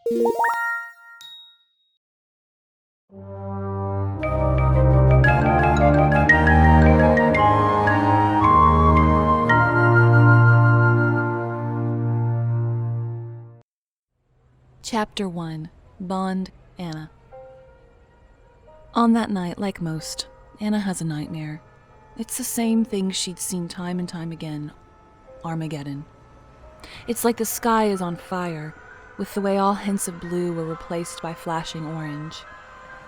Chapter 1. Bond, Anna. On that night, like most, Anna has a nightmare. It's the same thing she'd seen time and time again. Armageddon. It's like the sky is on fire, with the way all hints of blue were replaced by flashing orange.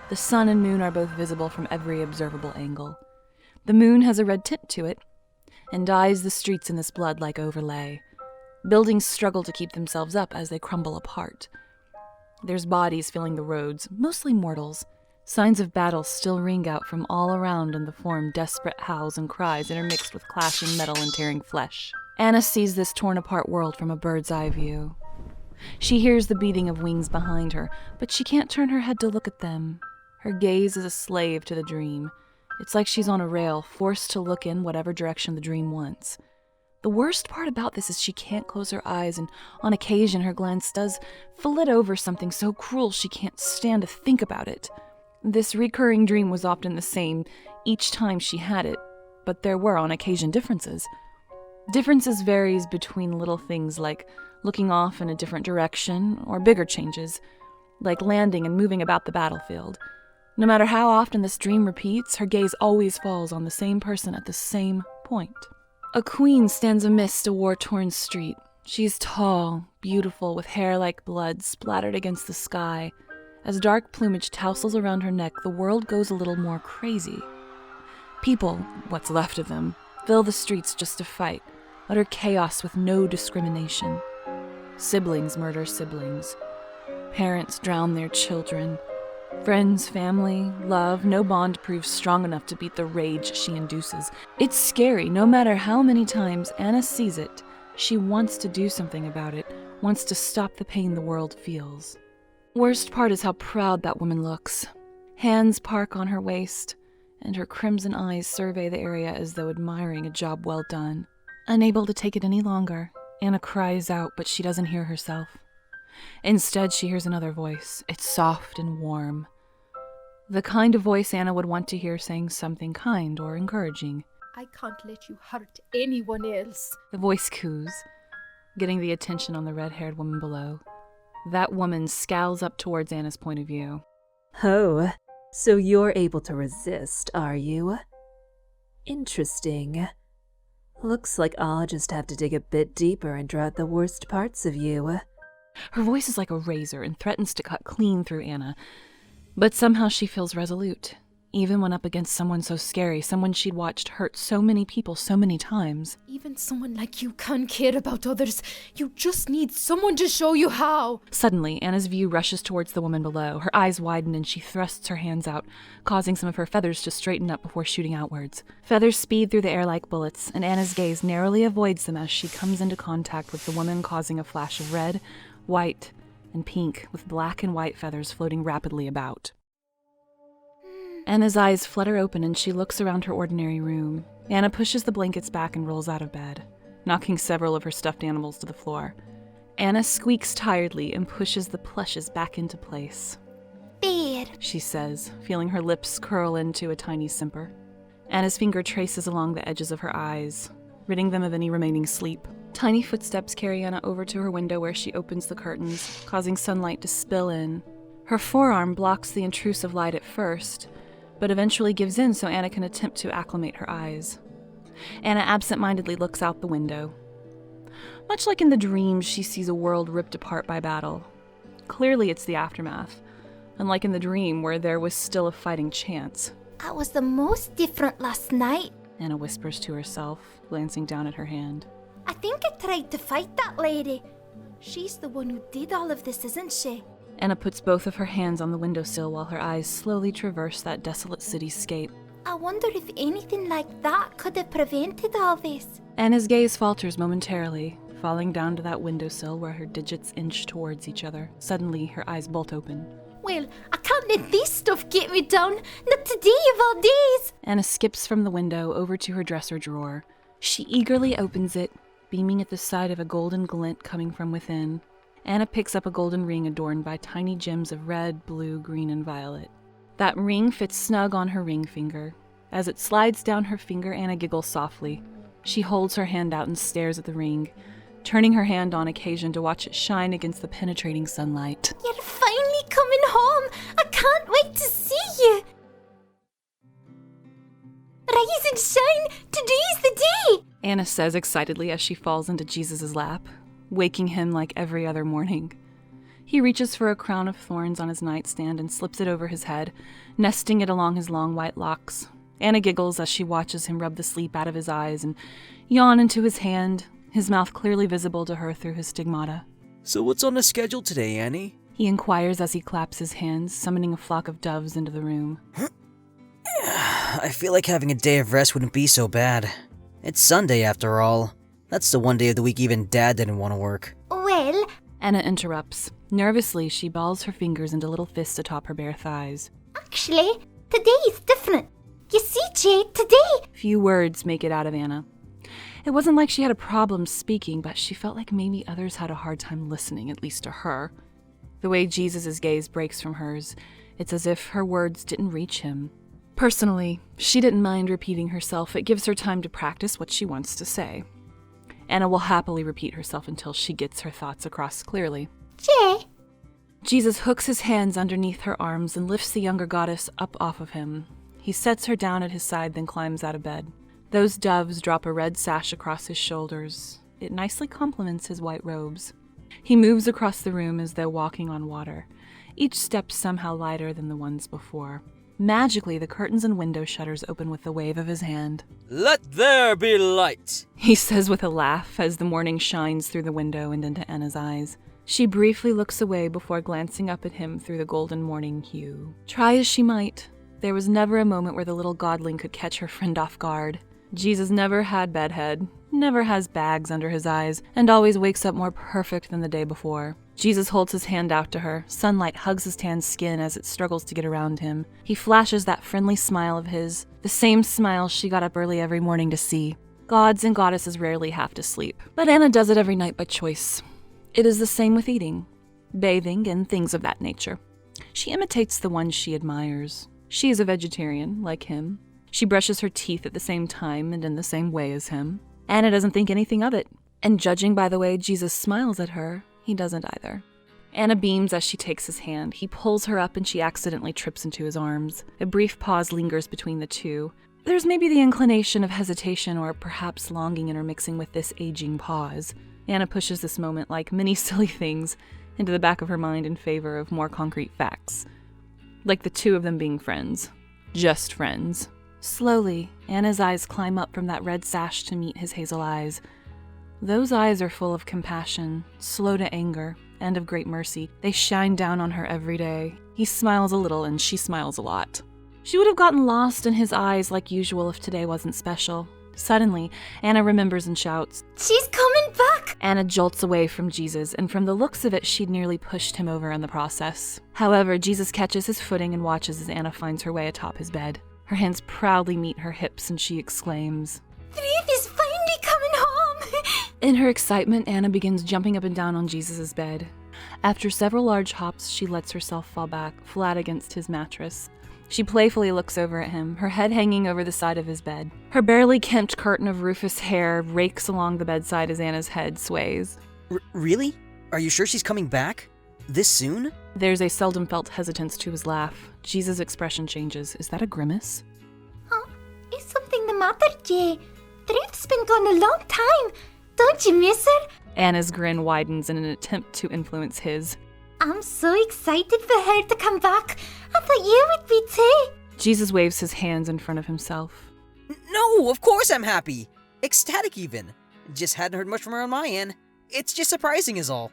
The sun and moon are both visible from every observable angle. The moon has a red tint to it, and dyes the streets in this blood like overlay. Buildings struggle to keep themselves up as they crumble apart. There's bodies filling the roads, mostly mortals. Signs of battle still ring out from all around in the form desperate howls and cries intermixed with clashing metal and tearing flesh. Anna sees this torn-apart world from a bird's-eye view. She hears the beating of wings behind her, but she can't turn her head to look at them. Her gaze is a slave to the dream. It's like she's on a rail, forced to look in whatever direction the dream wants. The worst part about this is she can't close her eyes, and on occasion her glance does flit over something so cruel she can't stand to think about it. This recurring dream was often the same each time she had it, but there were on occasion differences. Differences varies between little things like looking off in a different direction, or bigger changes, like landing and moving about the battlefield. No matter how often this dream repeats, her gaze always falls on the same person at the same point. A queen stands amidst a war-torn street. She's tall, beautiful, with hair like blood splattered against the sky. As dark plumage tousles around her neck, the world goes a little more crazy. People, what's left of them, fill the streets just to fight, utter chaos with no discrimination. Siblings murder siblings. Parents drown their children. Friends, family, love, no bond proves strong enough to beat the rage she induces. It's scary. No matter how many times Anna sees it, she wants to do something about it, wants to stop the pain the world feels. Worst part is how proud that woman looks. Hands park on her waist, and her crimson eyes survey the area as though admiring a job well done. Unable to take it any longer, Anna cries out, but she doesn't hear herself. Instead, she hears another voice. It's soft and warm. The kind of voice Anna would want to hear saying something kind or encouraging. I can't let you hurt anyone else. The voice coos, getting the attention on the red-haired woman below. That woman scowls up towards Anna's point of view. Oh, so you're able to resist, are you? Interesting. Looks like I'll just have to dig a bit deeper and draw out the worst parts of you. Her voice is like a razor and threatens to cut clean through Anna. But somehow she feels resolute, even when up against someone so scary, someone she'd watched hurt so many people so many times. Even someone like you can't care about others. You just need someone to show you how. Suddenly, Anna's view rushes towards the woman below. Her eyes widen and she thrusts her hands out, causing some of her feathers to straighten up before shooting outwards. Feathers speed through the air like bullets, and Anna's gaze narrowly avoids them as she comes into contact with the woman, causing a flash of red, white, and pink, with black and white feathers floating rapidly about. Anna's eyes flutter open and she looks around her ordinary room. Anna pushes the blankets back and rolls out of bed, knocking several of her stuffed animals to the floor. Anna squeaks tiredly and pushes the plushes back into place. There, She says, feeling her lips curl into a tiny simper. Anna's finger traces along the edges of her eyes, ridding them of any remaining sleep. Tiny footsteps carry Anna over to her window where she opens the curtains, causing sunlight to spill in. Her forearm blocks the intrusive light at first, but eventually gives in so Anna can attempt to acclimate her eyes. Anna absent-mindedly looks out the window. Much like in the dream, she sees a world ripped apart by battle. Clearly it's the aftermath, unlike in the dream where there was still a fighting chance. I was the most different last night. Anna whispers to herself, glancing down at her hand. I think I tried to fight that lady. She's the one who did all of this, isn't she? Anna puts both of her hands on the windowsill while her eyes slowly traverse that desolate cityscape. I wonder if anything like that could have prevented all this. Anna's gaze falters momentarily, falling down to that windowsill where her digits inch towards each other. Suddenly, her eyes bolt open. Well, I can't let this stuff get me down. Not today of all days. Anna skips from the window over to her dresser drawer. She eagerly opens it, beaming at the sight of a golden glint coming from within. Anna picks up a golden ring adorned by tiny gems of red, blue, green, and violet. That ring fits snug on her ring finger. As it slides down her finger, Anna giggles softly. She holds her hand out and stares at the ring, turning her hand on occasion to watch it shine against the penetrating sunlight. You're finally coming home. I can't wait to see you. Rise and shine. Today's the day. Anna says excitedly as she falls into Jesus' lap, waking him like every other morning. He reaches for a crown of thorns on his nightstand and slips it over his head, nesting it along his long white locks. Anna giggles as she watches him rub the sleep out of his eyes and yawn into his hand, his mouth clearly visible to her through his stigmata. So what's on the schedule today, Annie? He inquires as he claps his hands, summoning a flock of doves into the room. I feel like having a day of rest wouldn't be so bad. It's Sunday after all. That's the one day of the week even Dad didn't want to work. Well, Anna interrupts. Nervously, she balls her fingers into little fists atop her bare thighs. actually, today is different. You see, Jay, today. Few words make it out of Anna. It wasn't like she had a problem speaking, but she felt like maybe others had a hard time listening, at least to her. The way Jesus' gaze breaks from hers, it's as if her words didn't reach him. Personally, she didn't mind repeating herself. It gives her time to practice what she wants to say. Anna will happily repeat herself until she gets her thoughts across clearly. Jay, Jesus hooks his hands underneath her arms and lifts the younger goddess up off of him. He sets her down at his side, then climbs out of bed. Those doves drop a red sash across his shoulders. It nicely complements his white robes. He moves across the room as though walking on water, each step somehow lighter than the ones before. Magically, the curtains and window shutters open with the wave of his hand. Let there be light! He says with a laugh as the morning shines through the window and into Anna's eyes. She briefly looks away before glancing up at him through the golden morning hue. Try as she might, there was never a moment where the little godling could catch her friend off guard. Jesus never had bedhead, never has bags under his eyes, and always wakes up more perfect than the day before. Jesus holds his hand out to her. Sunlight hugs his tanned skin as it struggles to get around him. He flashes that friendly smile of his, the same smile she got up early every morning to see. Gods and goddesses rarely have to sleep, but Anna does it every night by choice. It is the same with eating, bathing, and things of that nature. She imitates the ones she admires. She is a vegetarian, like him. She brushes her teeth at the same time and in the same way as him. Anna doesn't think anything of it, and judging by the way Jesus smiles at her, he doesn't either. Anna beams as she takes his hand. He pulls her up and she accidentally trips into his arms. A brief pause lingers between the two. There's maybe the inclination of hesitation or perhaps longing intermixing with this aging pause. Anna pushes this moment, like many silly things, into the back of her mind in favor of more concrete facts. Like the two of them being friends. Just friends. Slowly, Anna's eyes climb up from that red sash to meet his hazel eyes. Those eyes are full of compassion, slow to anger, and of great mercy. They shine down on her every day. He smiles a little and she smiles a lot. She would have gotten lost in his eyes like usual if today wasn't special. Suddenly, Anna remembers and shouts, she's coming back. Anna jolts away from Jesus, and from the looks of it, she'd nearly pushed him over in the process. However, Jesus catches his footing and watches as Anna finds her way atop his bed. Her hands proudly meet her hips and she exclaims, Throoth is finally coming home. In her excitement, Anna begins jumping up and down on Jesus' bed. After several large hops, she lets herself fall back, flat against his mattress. She playfully looks over at him, her head hanging over the side of his bed. Her barely kempt curtain of rufous hair rakes along the bedside as Anna's head sways. Really? Are you sure she's coming back? This soon? There's a seldom felt hesitance to his laugh. Jesus' expression changes. Is that a grimace? Oh, is something the matter, Jay? Throoth's been gone a long time. Don't you miss her? Anna's grin widens in an attempt to influence his. I'm so excited for her to come back. I thought you would be too. Jesus waves his hands in front of himself. No, of course I'm happy. Ecstatic even. Just hadn't heard much from her on my end. It's just surprising is all.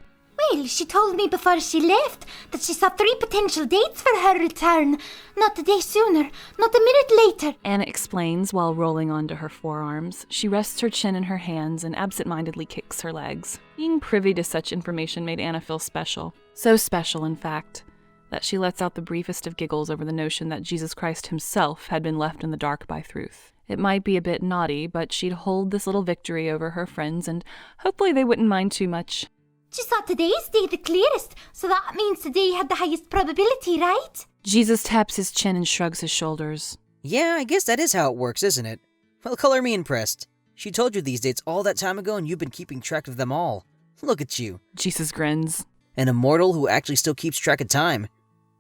Well, she told me before she left that she saw 3 potential dates for her return. Not a day sooner, not a minute later. Anna explains while rolling onto her forearms. She rests her chin in her hands and absent-mindedly kicks her legs. Being privy to such information made Anna feel special. So special, in fact, that she lets out the briefest of giggles over the notion that Jesus Christ himself had been left in the dark by Throoth. It might be a bit naughty, but she'd hold this little victory over her friends, and hopefully they wouldn't mind too much. She saw today's day the clearest, so that means today had the highest probability, right? Jesus taps his chin and shrugs his shoulders. Yeah, I guess that is how it works, isn't it? Well, color me impressed. She told you these dates all that time ago and you've been keeping track of them all. Look at you. Jesus grins. An immortal who actually still keeps track of time.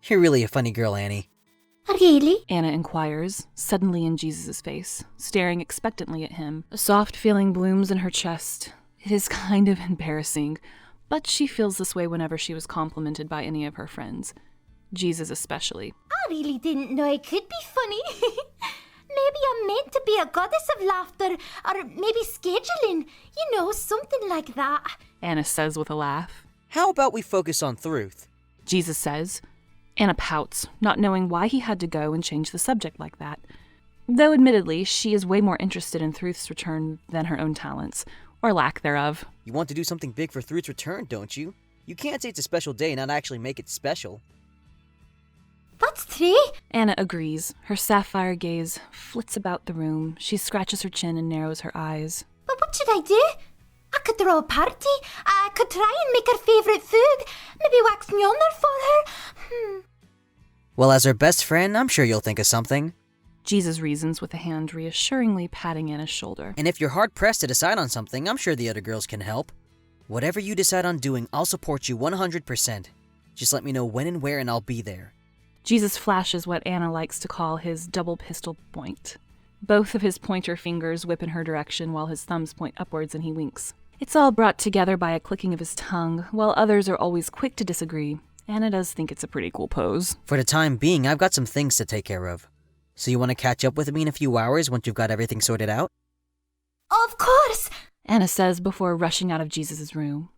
You're really a funny girl, Annie. Really? Anna inquires, suddenly in Jesus' face, staring expectantly at him. A soft feeling blooms in her chest. It is kind of embarrassing, but she feels this way whenever she was complimented by any of her friends. Jesus especially. I really didn't know I could be funny. Maybe I'm meant to be a goddess of laughter, or maybe scheduling. You know, something like that. Anna says with a laugh. How about we focus on Throoth? Jesus says. Anna pouts, not knowing why he had to go and change the subject like that. Though admittedly, she is way more interested in Throoth's return than her own talents, or lack thereof. You want to do something big for Throoth's return, don't you? You can't say it's a special day and not actually make it special. That's true. Anna agrees. Her sapphire gaze flits about the room. She scratches her chin and narrows her eyes. But what should I do? I could throw a party. I could try and make her favourite food. Maybe wax mjolnir for her. Well, as her best friend, I'm sure you'll think of something. Jesus reasons with a hand reassuringly patting Anna's shoulder. And if you're hard-pressed to decide on something, I'm sure the other girls can help. Whatever you decide on doing, I'll support you 100%. Just let me know when and where and I'll be there. Jesus flashes what Anna likes to call his double pistol point. Both of his pointer fingers whip in her direction while his thumbs point upwards and he winks. It's all brought together by a clicking of his tongue, while others are always quick to disagree. Anna does think it's a pretty cool pose. For the time being, I've got some things to take care of. So you want to catch up with me in a few hours once you've got everything sorted out? Of course. Anna says before rushing out of Jesus' room.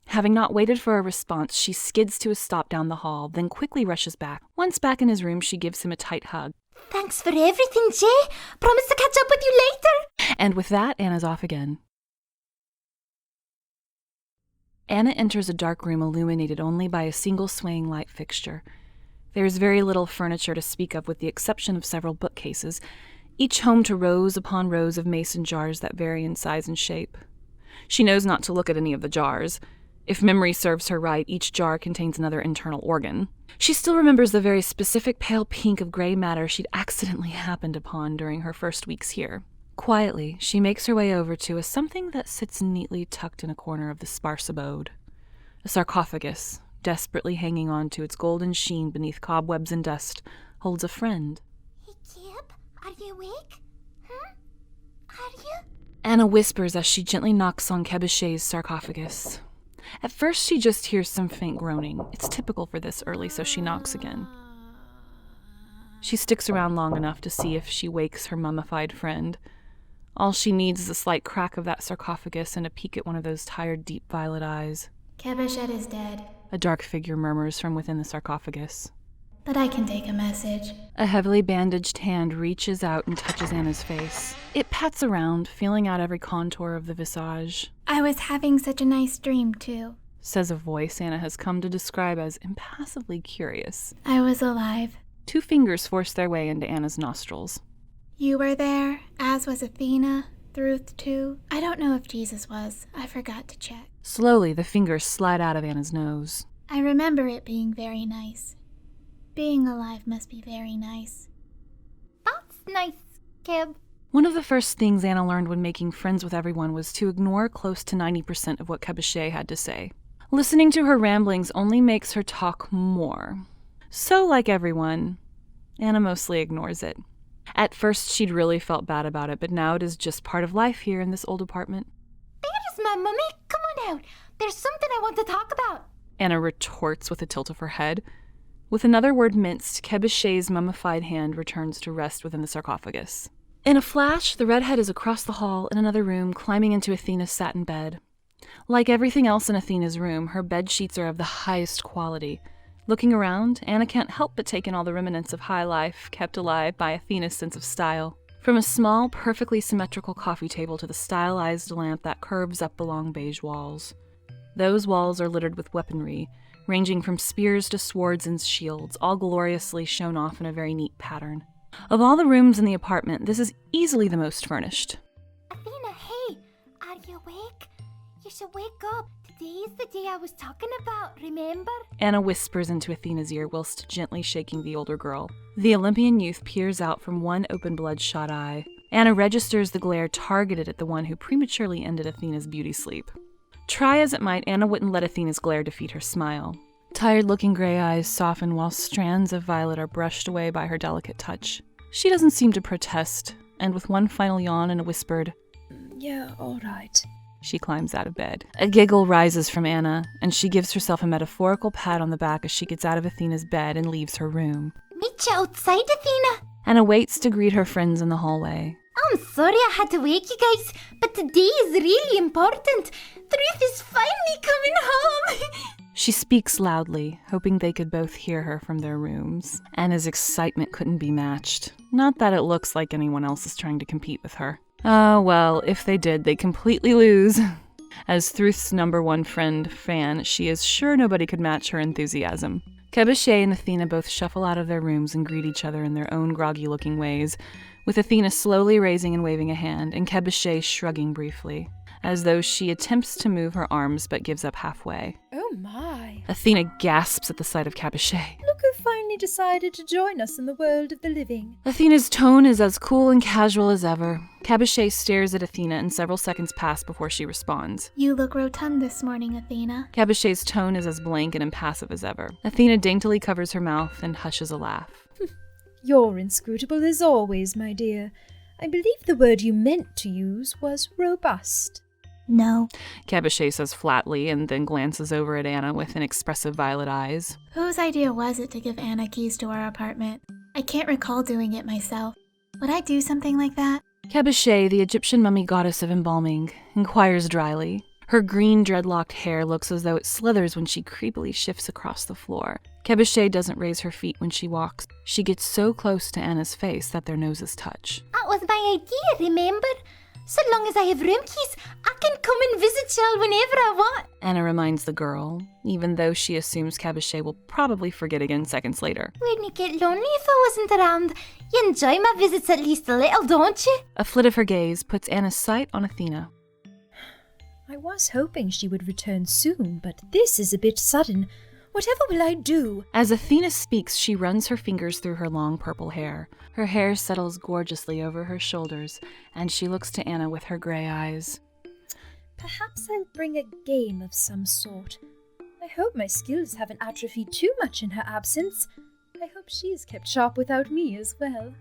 Having not waited for a response, she skids to a stop down the hall, then quickly rushes back. Once back in his room, she gives him a tight hug. Thanks for everything, Jay. Promise to catch up with you later. And with that, Anna's off again. Anna enters a dark room illuminated only by a single swaying light fixture. There is very little furniture to speak of with the exception of several bookcases, each home to rows upon rows of mason jars that vary in size and shape. She knows not to look at any of the jars. If memory serves her right, each jar contains another internal organ. She still remembers the very specific pale pink of gray matter she'd accidentally happened upon during her first weeks here. Quietly, she makes her way over to a something that sits neatly tucked in a corner of the sparse abode. A sarcophagus, desperately hanging on to its golden sheen beneath cobwebs and dust, holds a friend. Hey, Kib, are you awake? Are you? Anna whispers as she gently knocks on Kebishay's sarcophagus. At first, she just hears some faint groaning. It's typical for this early, so she knocks again. She sticks around long enough to see if she wakes her mummified friend. All she needs is a slight crack of that sarcophagus and a peek at one of those tired, deep violet eyes. Kebishet is dead, A dark figure murmurs from within the sarcophagus. but I can take a message. A heavily bandaged hand reaches out and touches Anna's face. It pats around, feeling out every contour of the visage. I was having such a nice dream, too. Says a voice Anna has come to describe as impassively curious. I was alive. 2 fingers force their way into Anna's nostrils. You were there, as was Athena, Throoth too. I don't know if Jesus was. I forgot to check. Slowly, the fingers slide out of Anna's nose. I remember it being very nice. Being alive must be very nice. That's nice, Kib. One of the first things Anna learned when making friends with everyone was to ignore close to 90% of what Kebishay had to say. Listening to her ramblings only makes her talk more. So, like everyone, Anna mostly ignores it. At first, she'd really felt bad about it, but now it is just part of life here in this old apartment. There's my mummy. Come on out. There's something I want to talk about. Anna retorts with a tilt of her head. With another word minced, Kebishay's mummified hand returns to rest within the sarcophagus. In a flash, the redhead is across the hall in another room, climbing into Athena's satin bed. Like everything else in Athena's room, her bed sheets are of the highest quality. Looking around, Anna can't help but take in all the remnants of high life kept alive by Athena's sense of style. From a small, perfectly symmetrical coffee table to the stylized lamp that curves up the long beige walls. Those walls are littered with weaponry, ranging from spears to swords and shields, all gloriously shown off in a very neat pattern. Of all the rooms in the apartment, this is easily the most furnished. Athena, hey. Are you awake? You should wake up. Today's the day I was talking about, remember? Anna whispers into Athena's ear whilst gently shaking the older girl. The Olympian youth peers out from one open bloodshot eye. Anna registers the glare targeted at the one who prematurely ended Athena's beauty sleep. Try as it might, Anna wouldn't let Athena's glare defeat her smile. Tired-looking gray eyes soften while strands of violet are brushed away by her delicate touch. She doesn't seem to protest, and with one final yawn and a whispered, "Yeah, all right," she climbs out of bed. A giggle rises from Anna, and she gives herself a metaphorical pat on the back as she gets out of Athena's bed and leaves her room. Meet you outside, Athena. Anna waits to greet her friends in the hallway. I'm sorry I had to wake you guys, but today is really important. Throoth is finally coming home. She speaks loudly, hoping they could both hear her from their rooms. Anna's excitement couldn't be matched. Not that it looks like anyone else is trying to compete with her. Oh, well, if they did, they'd completely lose. As Throoth's #1 fan, she is sure nobody could match her enthusiasm. Kebuche and Athena both shuffle out of their rooms and greet each other in their own groggy-looking ways, with Athena slowly raising and waving a hand, and Kebuche shrugging briefly, as though she attempts to move her arms but gives up halfway. Oh my. Athena gasps at the sight of Kebuche. Look who finally decided to join us in the world of the living. Athena's tone is as cool and casual as ever. Kebuche stares at Athena and several seconds pass before she responds. You look rotund this morning, Athena. Kebuche's tone is as blank and impassive as ever. Athena daintily covers her mouth and hushes a laugh. You're inscrutable as always, my dear. I believe the word you meant to use was robust. No. Kebuche says flatly and then glances over at Anna with inexpressive violet eyes. Whose idea was it to give Anna keys to our apartment? I can't recall doing it myself. Would I do something like that? Kebuche, the Egyptian mummy goddess of embalming, inquires dryly. Her green dreadlocked hair looks as though it slithers when she creepily shifts across the floor. Kebuche doesn't raise her feet when she walks. She gets so close to Anna's face that their noses touch. That was my idea, remember? So long as I have room keys, I can come and visit y'all whenever I want. Anna reminds the girl, even though she assumes Kebuche will probably forget again seconds later. Wouldn't it get lonely if I wasn't around? You enjoy my visits at least a little, don't you? A flit of her gaze puts Anna's sight on Athena. I was hoping she would return soon, but this is a bit sudden. Whatever will I do? As Athena speaks, she runs her fingers through her long purple hair. Her hair settles gorgeously over her shoulders, and she looks to Anna with her gray eyes. Perhaps I'll bring a game of some sort. I hope my skills haven't atrophied too much in her absence. I hope she's kept sharp without me as well.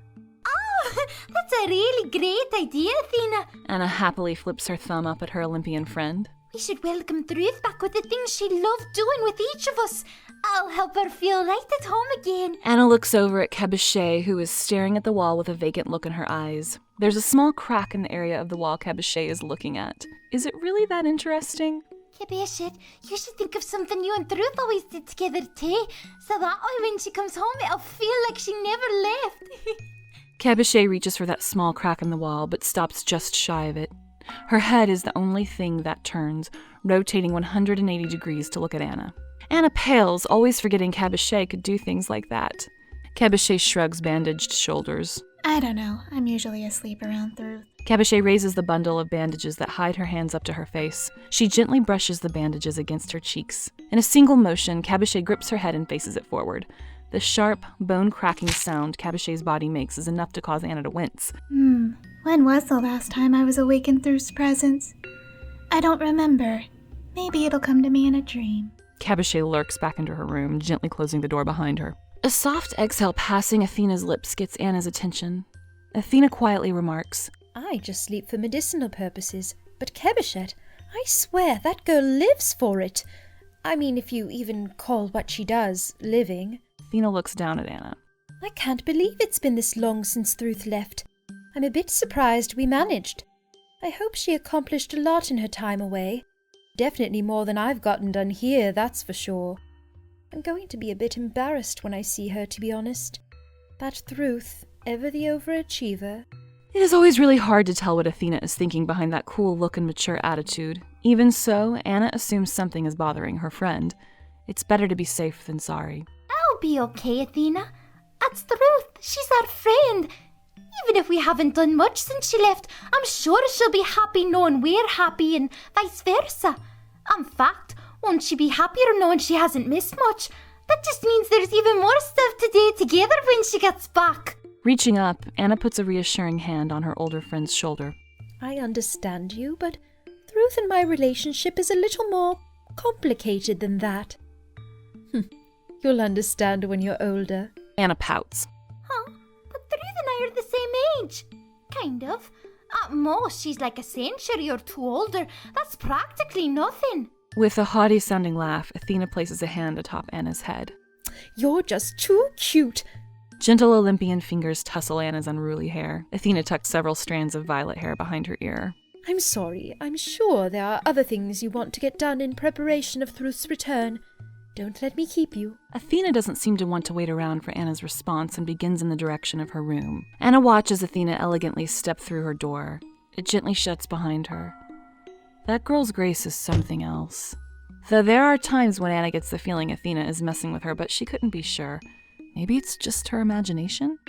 Oh, that's a really great idea, Athena. Anna happily flips her thumb up at her Olympian friend. We should welcome Throoth back with the things she loved doing with each of us. I'll help her feel right at home again. Anna looks over at Kebuche, who is staring at the wall with a vacant look in her eyes. There's a small crack in the area of the wall Kebuche is looking at. Is it really that interesting? Kebuche, you should think of something you and Throoth always did together too, so that way when she comes home it'll feel like she never left. Kebuche reaches for that small crack in the wall, but stops just shy of it. Her head is the only thing that turns, rotating 180 degrees to look at Anna. Anna pales, always forgetting Kebuche could do things like that. Kebuche shrugs bandaged shoulders. I don't know. I'm usually asleep around Throoth. Kebuche raises the bundle of bandages that hide her hands up to her face. She gently brushes the bandages against her cheeks. In a single motion, Kebuche grips her head and faces it forward. The sharp, bone-cracking sound Kebuche's body makes is enough to cause Anna to wince. When was the last time I was awake in Throoth's presence? I don't remember. Maybe it'll come to me in a dream. Kebuche lurks back into her room, gently closing the door behind her. A soft exhale passing Athena's lips gets Anna's attention. Athena quietly remarks, I just sleep for medicinal purposes, but Kebuchet, I swear that girl lives for it. I mean, if you even call what she does living. Athena looks down at Anna. I can't believe it's been this long since Throoth left. I'm a bit surprised we managed. I hope she accomplished a lot in her time away. Definitely more than I've gotten done here, that's for sure. I'm going to be a bit embarrassed when I see her, to be honest. That Throoth, ever the overachiever. It is always really hard to tell what Athena is thinking behind that cool look and mature attitude. Even so, Anna assumes something is bothering her friend. It's better to be safe than sorry. I'll be okay, Athena. That's Throoth. She's our friend. Even if we haven't done much since she left, I'm sure she'll be happy knowing we're happy and vice versa. In fact, Won't she be happier knowing she hasn't missed much? That just means there's even more stuff to do together when she gets back. Reaching up, Anna puts a reassuring hand on her older friend's shoulder. I understand you, but Throoth and my relationship is a little more complicated than that. You'll understand when you're older. Anna pouts. Huh? But Throoth and I are the same age. Kind of. At most, she's like a century or two older. That's practically nothing. With a haughty-sounding laugh, Athena places a hand atop Anna's head. You're just too cute. Gentle Olympian fingers tussle Anna's unruly hair. Athena tucks several strands of violet hair behind her ear. I'm sorry. I'm sure there are other things you want to get done in preparation of Throoth's return. Don't let me keep you. Athena doesn't seem to want to wait around for Anna's response and begins in the direction of her room. Anna watches Athena elegantly step through her door. It gently shuts behind her. That girl's grace is something else. Though there are times when Anna gets the feeling Athena is messing with her, but she couldn't be sure. Maybe it's just her imagination?